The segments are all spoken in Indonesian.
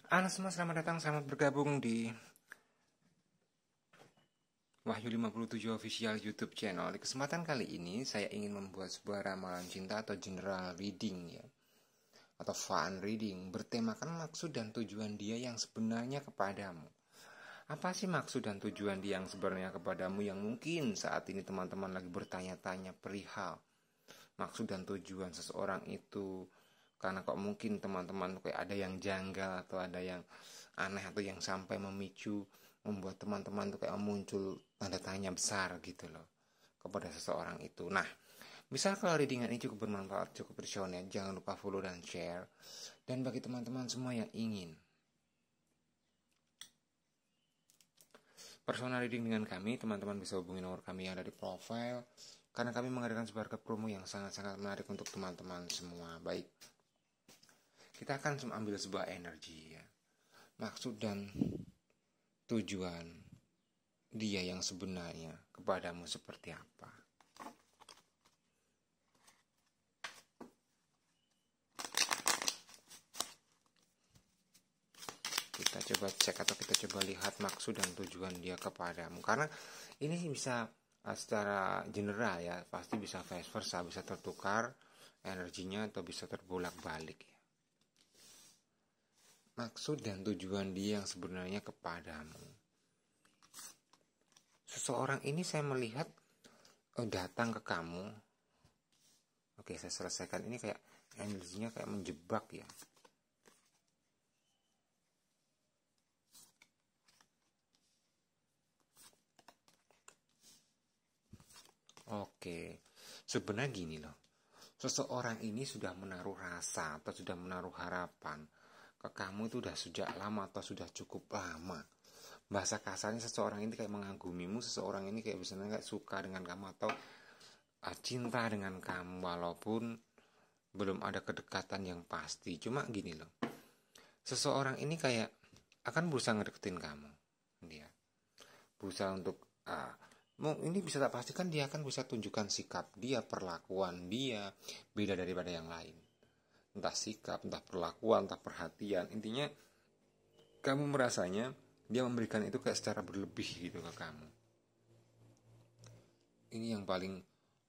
Halo semua, selamat datang, selamat bergabung di Wahyu 57 Official YouTube Channel. Di kesempatan kali ini saya ingin membuat sebuah ramalan cinta atau general reading ya, atau fun reading, bertemakan maksud dan tujuan dia yang sebenarnya kepadamu. Apa sih maksud dan tujuan dia yang sebenarnya kepadamu yang mungkin saat ini teman-teman lagi bertanya-tanya perihal maksud dan tujuan seseorang itu. Karena kok mungkin teman-teman kayak ada yang janggal atau ada yang aneh atau yang sampai memicu membuat teman-teman tuh kayak muncul tanda tanya besar gitu loh kepada seseorang itu. Nah, misal kalau readingan ini cukup bermanfaat, cukup visioner, jangan lupa follow dan share. Dan bagi teman-teman semua yang ingin personal reading dengan kami, teman-teman bisa hubungi nomor kami yang ada di profile, karena kami mengadakan sebuah harga promo yang sangat-sangat menarik untuk teman-teman semua. Baik, kita akan ambil sebuah energi ya, maksud dan tujuan dia yang sebenarnya kepadamu seperti apa. Kita coba cek atau kita coba lihat maksud dan tujuan dia kepadamu, karena ini bisa secara general ya, pasti bisa vice versa, bisa tertukar energinya atau bisa terbolak-balik ya. Maksud dan tujuan dia yang sebenarnya kepadamu. Seseorang ini saya melihat datang ke kamu. Oke, saya selesaikan. Ini kayak energinya kayak menjebak ya. Oke, sebenarnya gini loh. Seseorang ini sudah menaruh rasa atau sudah menaruh harapan ke kamu itu sudah sejak lama atau sudah cukup lama. Bahasa kasarnya seseorang ini kayak mengagumimu, seseorang ini kayak misalnya kayak suka dengan kamu atau cinta dengan kamu walaupun belum ada kedekatan yang pasti. Cuma gini loh, seseorang ini kayak akan berusaha ngedeketin kamu. Dia berusaha untuk ini bisa tak pastikan dia akan bisa tunjukkan sikap dia, perlakuan dia beda daripada yang lain. Entah sikap, entah perlakuan, entah perhatian. Intinya kamu merasanya dia memberikan itu kayak secara berlebih gitu ke kamu. Ini yang paling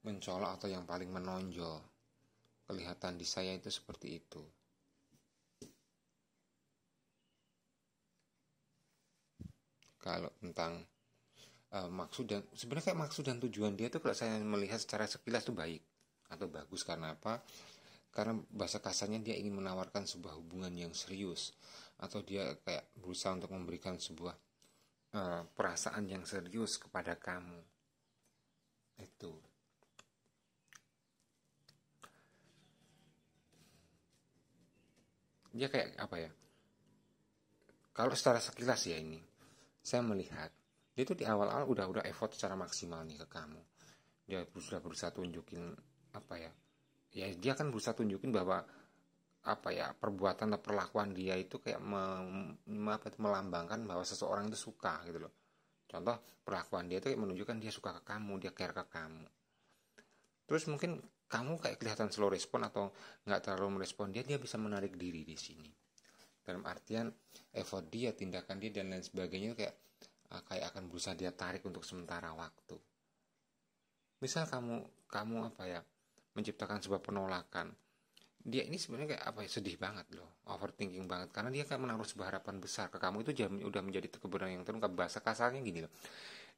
mencolok atau yang paling menonjol. Kelihatan di saya itu seperti itu. Kalau tentang maksud dan sebenarnya kayak maksud dan tujuan dia tuh kalau saya melihat secara sekilas tuh baik atau bagus. Karena apa? Karena bahasa kasarnya dia ingin menawarkan sebuah hubungan yang serius, atau dia kayak berusaha untuk memberikan sebuah perasaan yang serius kepada kamu. Itu dia kayak apa ya, kalau secara sekilas ya, ini saya melihat dia tuh di awal-awal udah effort secara maksimal nih ke kamu. Dia sudah berusaha tunjukin apa ya, dia kan berusaha tunjukin bahwa apa ya, perbuatan atau perlakuan dia itu kayak melambangkan bahwa seseorang itu suka gitu loh. Contoh perlakuan dia itu kayak menunjukkan dia suka ke kamu, dia care ke kamu. Terus mungkin kamu kayak kelihatan slow respon atau nggak terlalu merespon dia bisa menarik diri di sini. Dalam artian effort dia, tindakan dia dan lain sebagainya kayak akan berusaha dia tarik untuk sementara waktu. Misal kamu apa ya, menciptakan sebuah penolakan, dia ini sebenarnya kayak apa ya, sedih banget loh, overthinking banget, karena dia kayak menaruh sebuah harapan besar ke kamu. Itu udah menjadi kebenaran yang terungkap. Bahasa kasarnya gini loh,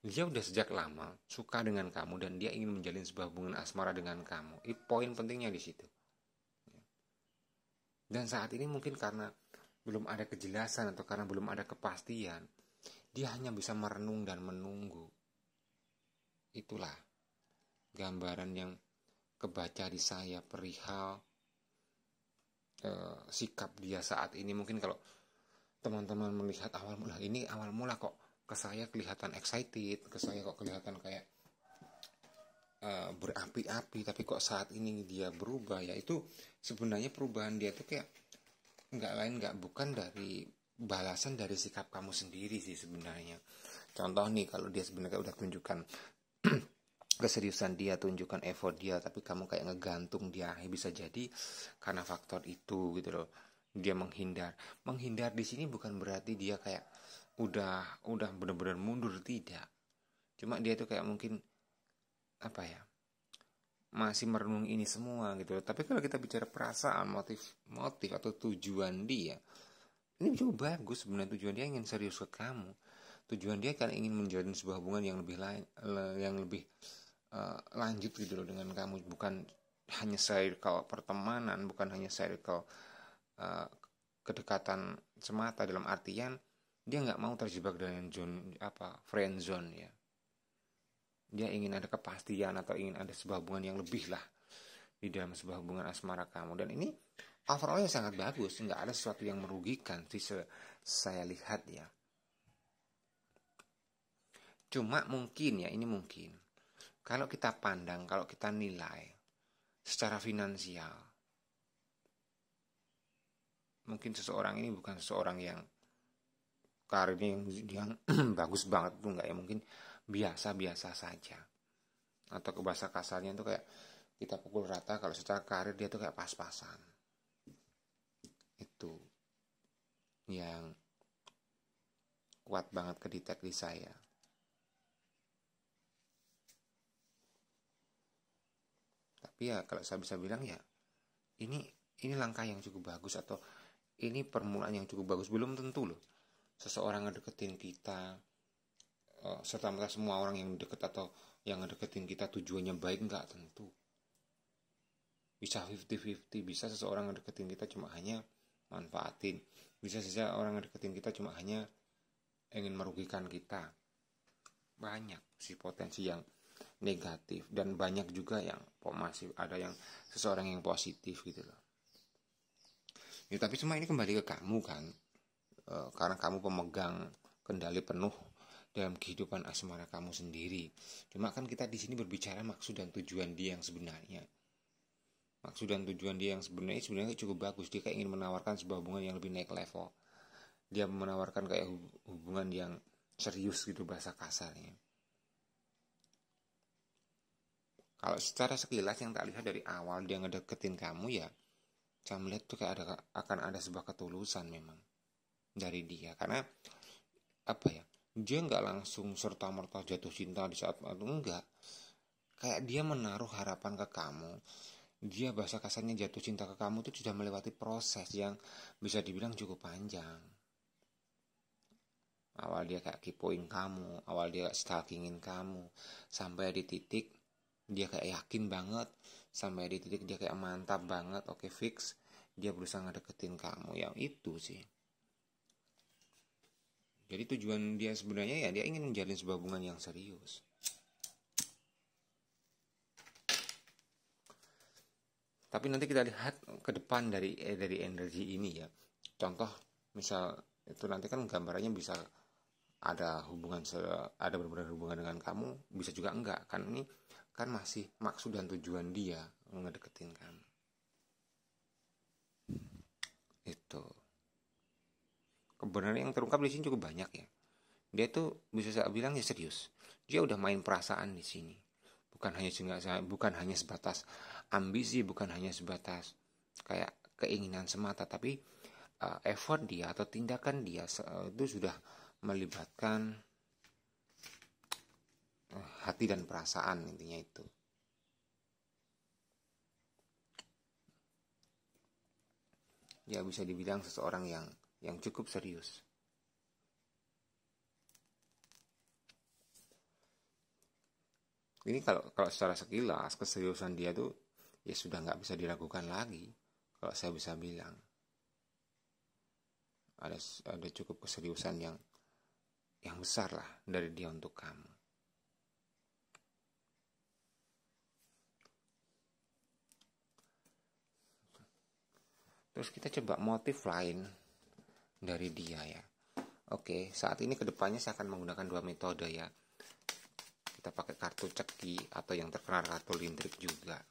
dia udah sejak lama suka dengan kamu dan dia ingin menjalin sebuah hubungan asmara dengan kamu. Ini poin pentingnya di situ. Dan saat ini mungkin karena belum ada kejelasan atau karena belum ada kepastian, dia hanya bisa merenung dan menunggu. Itulah gambaran yang kebaca di saya perihal sikap dia saat ini. Mungkin kalau teman-teman melihat awal mula kok ke saya kelihatan excited, ke saya kok kelihatan kayak berapi-api, tapi kok saat ini dia berubah, ya itu sebenarnya perubahan dia tuh kayak nggak bukan dari balasan dari sikap kamu sendiri sih sebenarnya. Contoh nih, kalau dia sebenarnya udah tunjukkan keseriusan dia, tunjukkan effort dia, tapi kamu kayak ngegantung dia, bisa jadi karena faktor itu gitu loh. dia menghindar di sini bukan berarti dia kayak udah benar-benar mundur, tidak. Cuma dia tuh kayak mungkin apa ya, masih merenung ini semua gitu. Tapi kalau kita bicara perasaan, motif atau tujuan dia, ini juga bagus sebenarnya. Tujuan dia ingin serius ke kamu. Tujuan dia kan ingin menjalin sebuah hubungan yang lebih lanjut gitu loh dengan kamu. Bukan hanya circle pertemanan, bukan hanya circle kedekatan semata, dalam artian dia nggak mau terjebak dalam friend zone ya. Dia ingin ada kepastian atau ingin ada sebuah hubungan yang lebih lah di dalam sebuah hubungan asmara kamu. Dan ini overallnya sangat bagus, nggak ada sesuatu yang merugikan sih saya lihat ya. Cuma mungkin ya, ini mungkin kalau kita pandang, kalau kita nilai secara finansial, mungkin seseorang ini bukan seseorang yang karirnya yang bagus banget tuh, enggak ya, mungkin biasa-biasa saja. Atau ke bahasa kasarnya tuh kayak kita pukul rata, kalau secara karir dia tuh kayak pas-pasan. Itu yang kuat banget kedetek di saya. Tapi ya kalau saya bisa bilang ya, ini langkah yang cukup bagus, atau ini permulaan yang cukup bagus. Belum tentu loh seseorang ngedeketin kita, serta-merta semua orang yang deket atau yang ngedeketin kita tujuannya baik, nggak tentu. Bisa 50-50, bisa seseorang ngedeketin kita cuma hanya manfaatin, bisa saja orang ngedeketin kita cuma hanya ingin merugikan kita. Banyak sih potensi yang negatif, dan banyak juga yang masih ada yang seseorang yang positif gitu loh ya. Tapi semua ini kembali ke kamu kan, karena kamu pemegang kendali penuh dalam kehidupan asmara kamu sendiri. Cuma kan kita di sini berbicara maksud dan tujuan dia yang sebenarnya. Maksud dan tujuan dia yang sebenarnya cukup bagus. Dia kayak ingin menawarkan sebuah hubungan yang lebih naik level. Dia menawarkan kayak hubungan yang serius gitu bahasa kasarnya. Kalau secara sekilas yang tak lihat dari awal dia ngedeketin kamu ya, saya melihat tuh kayak akan ada sebuah ketulusan memang dari dia. Karena apa ya, dia nggak langsung serta-merta jatuh cinta di saat itu, enggak. Kayak dia menaruh harapan ke kamu. Dia bahasa kasarnya jatuh cinta ke kamu itu sudah melewati proses yang bisa dibilang cukup panjang. Awal dia kayak kepoin kamu, awal dia stalkingin kamu, sampai di titik dia kayak yakin banget, sampai di titik dia kayak mantap banget, oke fix, dia berusaha ngedeketin kamu. Yang itu sih. Jadi tujuan dia sebenarnya ya dia ingin menjalin sebuah hubungan yang serius. Tapi nanti kita lihat ke depan dari energi ini ya. Contoh misal itu nanti kan gambarannya bisa ada hubungan, ada benar-benar hubungan dengan kamu, bisa juga enggak. Kan ini kan masih maksud dan tujuan dia ngedeketin kamu. Itu. Kebenaran yang terungkap di sini cukup banyak ya. Dia tuh bisa saya bilang ya serius. Dia udah main perasaan di sini. Bukan hanya sebatas ambisi, bukan hanya sebatas kayak keinginan semata, tapi effort dia atau tindakan dia itu sudah melibatkan hati dan perasaan, intinya itu. Ya bisa dibilang seseorang yang cukup serius. Ini kalau secara sekilas keseriusan dia tuh ya sudah nggak bisa diragukan lagi. Kalau saya bisa bilang ada cukup keseriusan yang besar lah dari dia untuk kamu. Terus kita coba motif lain dari dia ya. Oke, saat ini kedepannya saya akan menggunakan 2 metode ya. Kita pakai kartu ceki atau yang terkenal kartu lintrik juga.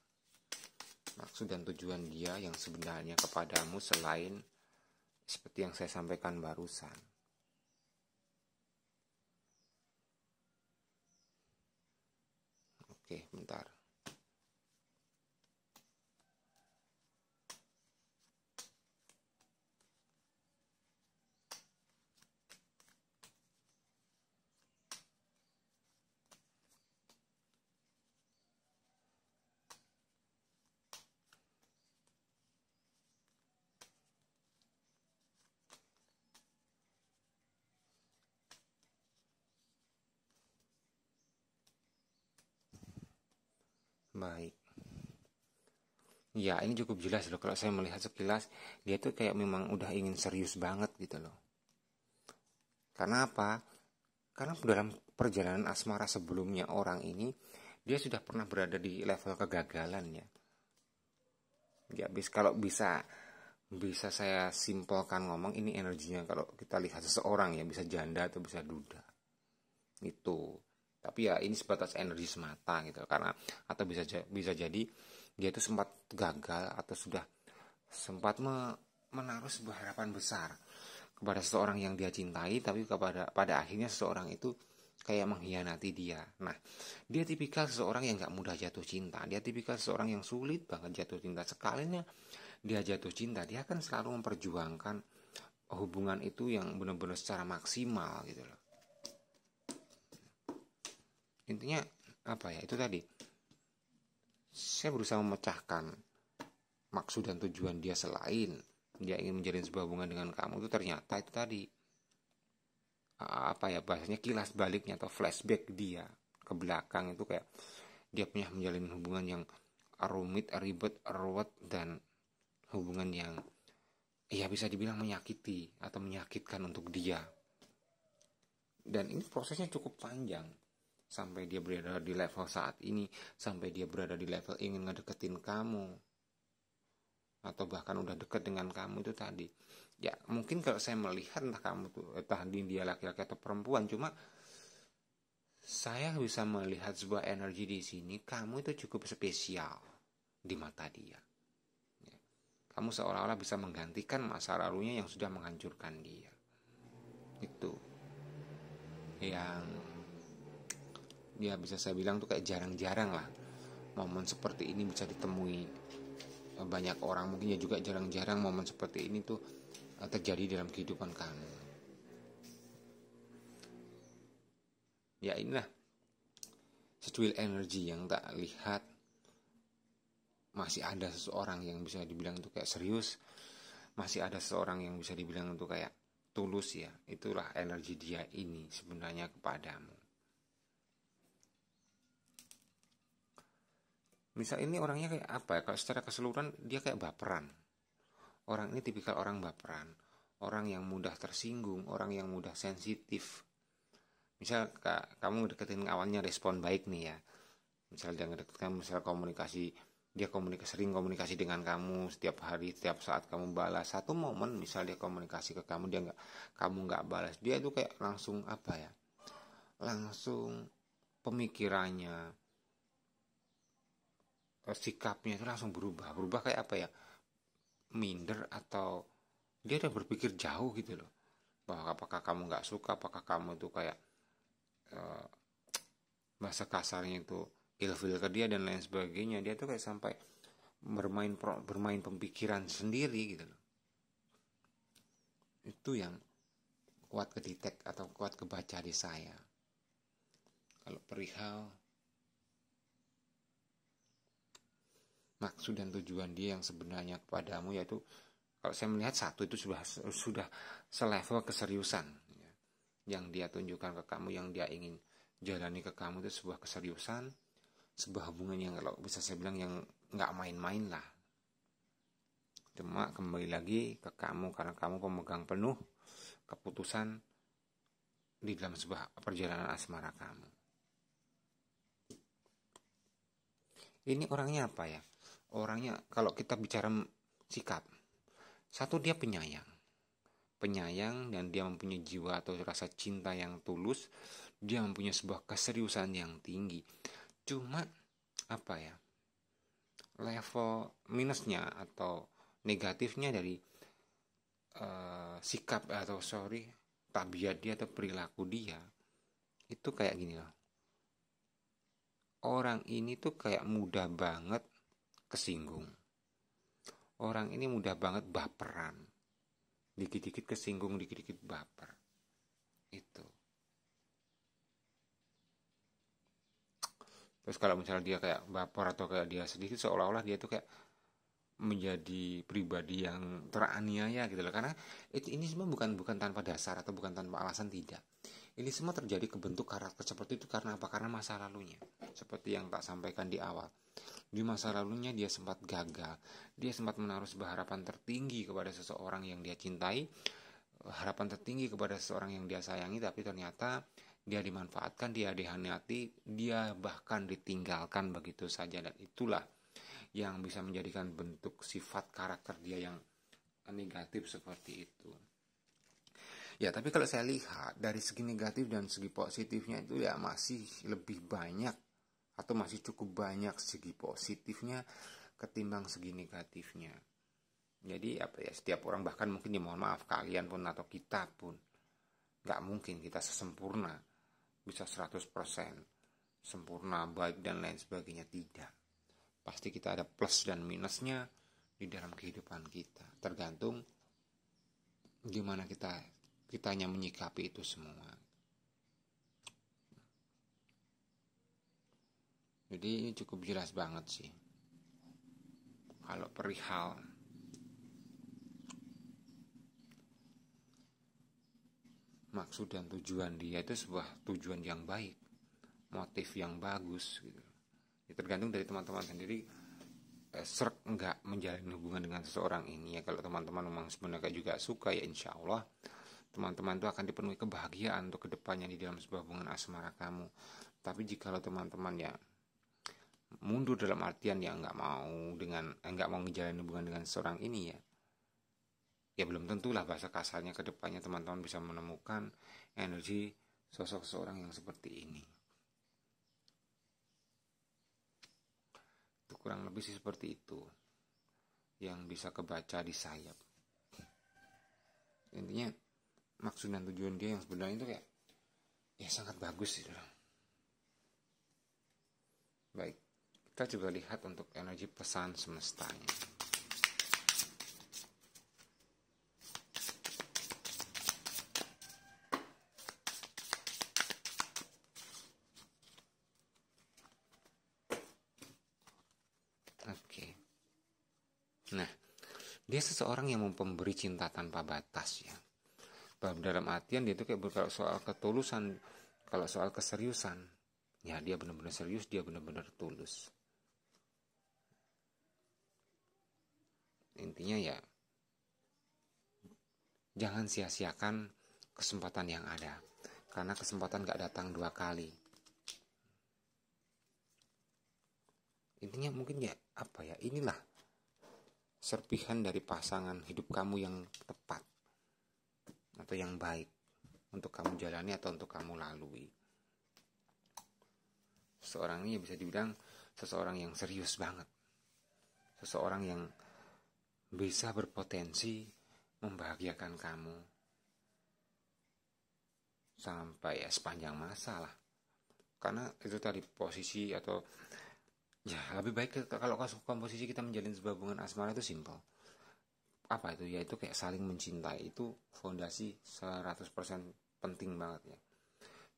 Maksud dan tujuan dia yang sebenarnya kepadamu selain seperti yang saya sampaikan barusan. Oke, bentar. Baik. Ya, ini cukup jelas loh. Kalau saya melihat sekilas, dia tuh kayak memang udah ingin serius banget gitu loh. Karena apa? Karena dalam perjalanan asmara sebelumnya orang ini, dia sudah pernah berada di level kegagalan ya. Ya, kalau bisa saya simpelkan ngomong, ini energinya kalau kita lihat seseorang ya, bisa janda atau bisa duda. Itu. Tapi ya ini sebatas energi semata gitu, karena atau bisa jadi dia itu sempat gagal atau sudah sempat menaruh sebuah harapan besar kepada seseorang yang dia cintai, tapi pada akhirnya seseorang itu kayak mengkhianati dia. Nah, dia tipikal seseorang yang gak mudah jatuh cinta. Dia tipikal seseorang yang sulit banget jatuh cinta. Sekalinya dia jatuh cinta, dia akan selalu memperjuangkan hubungan itu yang benar-benar secara maksimal gitu loh. Intinya apa ya, itu tadi saya berusaha memecahkan maksud dan tujuan dia. Selain dia ingin menjalin sebuah hubungan dengan kamu, itu ternyata itu tadi apa ya bahasanya, kilas baliknya atau flashback dia ke belakang itu kayak dia punya menjalin hubungan yang rumit, ribet, ruwet, dan hubungan yang ya bisa dibilang menyakiti atau menyakitkan untuk dia. Dan ini prosesnya cukup panjang sampai dia berada di level saat ini, sampai dia berada di level ingin ngedeketin kamu atau bahkan udah deket dengan kamu. Itu tadi ya, mungkin kalau saya melihat entah kamu tuh entah dia laki-laki atau perempuan, cuma saya bisa melihat sebuah energi di sini. Kamu itu cukup spesial di mata dia. Kamu seolah-olah bisa menggantikan masa lalunya yang sudah menghancurkan dia. Itu yang ya bisa saya bilang tuh kayak jarang-jarang lah momen seperti ini bisa ditemui banyak orang. Mungkin ya juga jarang-jarang momen seperti ini tuh terjadi dalam kehidupan kamu. Ya inilah secuil energi yang tak lihat. Masih ada seseorang yang bisa dibilang itu kayak serius, masih ada seseorang yang bisa dibilang itu kayak tulus ya. Itulah energi dia ini sebenarnya kepadamu. Misal ini orangnya kayak apa ya, kalau secara keseluruhan dia kayak baperan. Orang ini tipikal orang baperan, orang yang mudah tersinggung, orang yang mudah sensitif. Misal kamu deketin awalnya respon baik nih ya, misal dia ngedeketin, misal dia sering komunikasi dengan kamu setiap hari, setiap saat kamu balas. Satu momen misal dia komunikasi ke kamu, kamu nggak balas, dia itu kayak langsung apa ya, langsung pemikirannya, sikapnya itu langsung berubah kayak apa ya, minder, atau dia udah berpikir jauh gitu loh, bahwa apakah kamu nggak suka, apakah kamu itu kayak bahasa kasarnya itu ilfil ke dia dan lain sebagainya. Dia tuh kayak sampai bermain pemikiran sendiri gitu loh. Itu yang kuat kedetek atau kuat kebaca di saya. Kalau perihal maksud dan tujuan dia yang sebenarnya kepadamu, yaitu kalau saya melihat satu itu sudah selevel keseriusan ya, yang dia tunjukkan ke kamu, yang dia ingin jalani ke kamu itu sebuah keseriusan, sebuah hubungan yang kalau bisa saya bilang yang nggak main-main lah. Cuma kembali lagi ke kamu, karena kamu pemegang penuh keputusan di dalam sebuah perjalanan asmara kamu. Ini orangnya apa ya? Orangnya kalau kita bicara sikap, satu dia penyayang, dan dia mempunyai jiwa atau rasa cinta yang tulus. Dia mempunyai sebuah keseriusan yang tinggi. Cuma apa ya, level minusnya atau negatifnya dari sikap atau tabiat dia atau perilaku dia itu kayak gini loh. Orang ini tuh kayak mudah banget kesinggung. Orang ini mudah banget baperan. Dikit-dikit kesinggung, dikit-dikit baper. Itu. Terus kalau misalnya dia kayak baper atau kayak dia sedih, seolah-olah dia tuh kayak menjadi pribadi yang teraniaya gitu loh. Karena ini semua bukan tanpa dasar atau bukan tanpa alasan, tidak. Ini semua terjadi kebentuk karakter seperti itu karena apa? Karena masa lalunya. Seperti yang tak sampaikan di awal. Di masa lalunya dia sempat gagal. Dia sempat menaruh sebuah harapan tertinggi kepada seseorang yang dia cintai, harapan tertinggi kepada seseorang yang dia sayangi, tapi ternyata dia dimanfaatkan, dia dihianati, dia bahkan ditinggalkan begitu saja. Dan itulah yang bisa menjadikan bentuk sifat karakter dia yang negatif seperti itu. Ya, tapi kalau saya lihat dari segi negatif dan segi positifnya itu ya masih lebih banyak atau masih cukup banyak segi positifnya ketimbang segi negatifnya. Jadi apa ya, setiap orang, bahkan mungkin ya mohon maaf kalian pun atau kita pun nggak mungkin kita sesempurna bisa 100% sempurna baik dan lain sebagainya, tidak. Pasti kita ada plus dan minusnya di dalam kehidupan kita, tergantung gimana kitanya menyikapi itu semua. Jadi ini cukup jelas banget sih kalau perihal maksud dan tujuan dia itu sebuah tujuan yang baik, motif yang bagus gitu. Ya, tergantung dari teman-teman sendiri serk enggak menjalin hubungan dengan seseorang ini ya. Kalau teman-teman memang sebenarnya juga suka, ya insya Allah teman-teman itu akan dipenuhi kebahagiaan untuk kedepannya di dalam sebuah hubungan asmara kamu. Tapi jika teman-teman ya mundur dalam artian ya nggak mau menjalin hubungan dengan seseorang ini ya belum tentulah bahasa kasarnya kedepannya teman-teman bisa menemukan energi sosok seseorang yang seperti ini. Itu kurang lebih sih seperti itu yang bisa kebaca di sayap. Intinya maksud dan tujuan dia yang sebenarnya itu kayak ya sangat bagus gitu. Baik, kita coba lihat untuk energi pesan semestanya. Oke. Nah, dia seseorang yang pemberi cinta tanpa batas ya. Dalam artian dia itu kayak kalau soal ketulusan, kalau soal keseriusan, ya dia benar-benar serius, dia benar-benar tulus. Intinya ya jangan sia-siakan kesempatan yang ada, karena kesempatan gak datang 2 kali. Intinya mungkin ya apa ya, inilah serpihan dari pasangan hidup kamu yang tepat atau yang baik untuk kamu jalani atau untuk kamu lalui. Seseorang ini bisa dibilang seseorang yang serius banget, seseorang yang bisa berpotensi membahagiakan kamu sampai ya sepanjang masa lah. Karena itu tadi posisi atau ya lebih baik kalau komposisi kita menjalin sebuah hubungan asmara itu simpel. Apa itu? Ya itu kayak saling mencintai, itu fondasi 100% penting banget ya.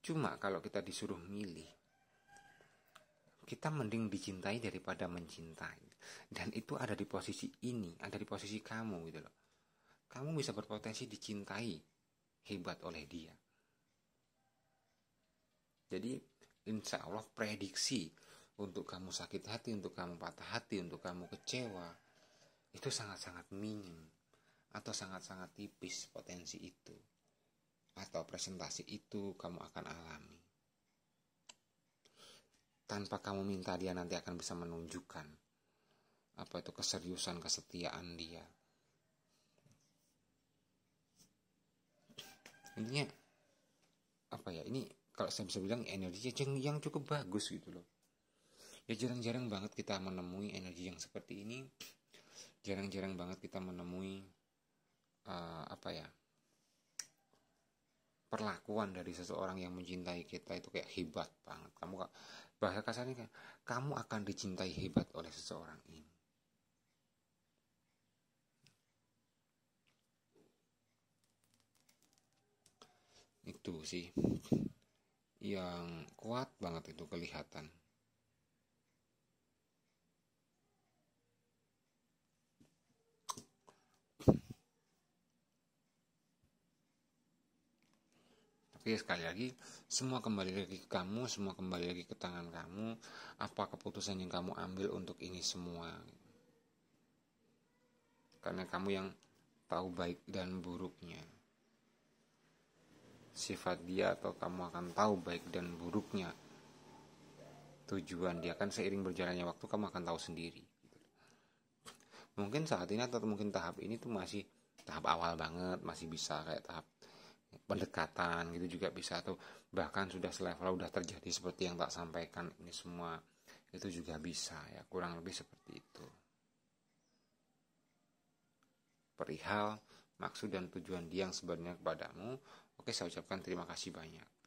Cuma kalau kita disuruh milih, kita mending dicintai daripada mencintai. Dan itu ada di posisi ini, ada di posisi kamu gitu loh. Kamu bisa berpotensi dicintai hebat oleh dia. Jadi insya Allah prediksi untuk kamu sakit hati, untuk kamu patah hati, untuk kamu kecewa, itu sangat-sangat minim atau sangat-sangat tipis potensi itu atau presentasi itu kamu akan alami. Tanpa kamu minta, dia nanti akan bisa menunjukkan apa itu keseriusan, kesetiaan dia. Intinya apa ya, ini kalau saya bisa bilang energi yang cukup bagus gitu loh. Ya jarang-jarang banget kita menemui energi yang seperti ini. Jarang-jarang banget kita menemui perlakuan dari seseorang yang mencintai kita itu kayak hebat banget. Kamu bahasa kasarnya kan, kamu akan dicintai hebat oleh seseorang ini. Itu sih yang kuat banget itu kelihatan. Oke, sekali lagi, semua kembali lagi ke kamu, semua kembali lagi ke tangan kamu. Apa keputusan yang kamu ambil untuk ini semua? Karena kamu yang tahu baik dan buruknya sifat dia, atau kamu akan tahu baik dan buruknya tujuan dia. Kan seiring berjalannya waktu kamu akan tahu sendiri. Mungkin saat ini atau mungkin tahap ini tuh masih tahap awal banget, masih bisa kayak tahap pendekatan gitu juga bisa, atau bahkan sudah selevel, udah terjadi seperti yang tak sampaikan ini semua, itu juga bisa ya, kurang lebih seperti itu perihal maksud dan tujuan dia yang sebenarnya kepadamu. Oke, saya ucapkan terima kasih banyak.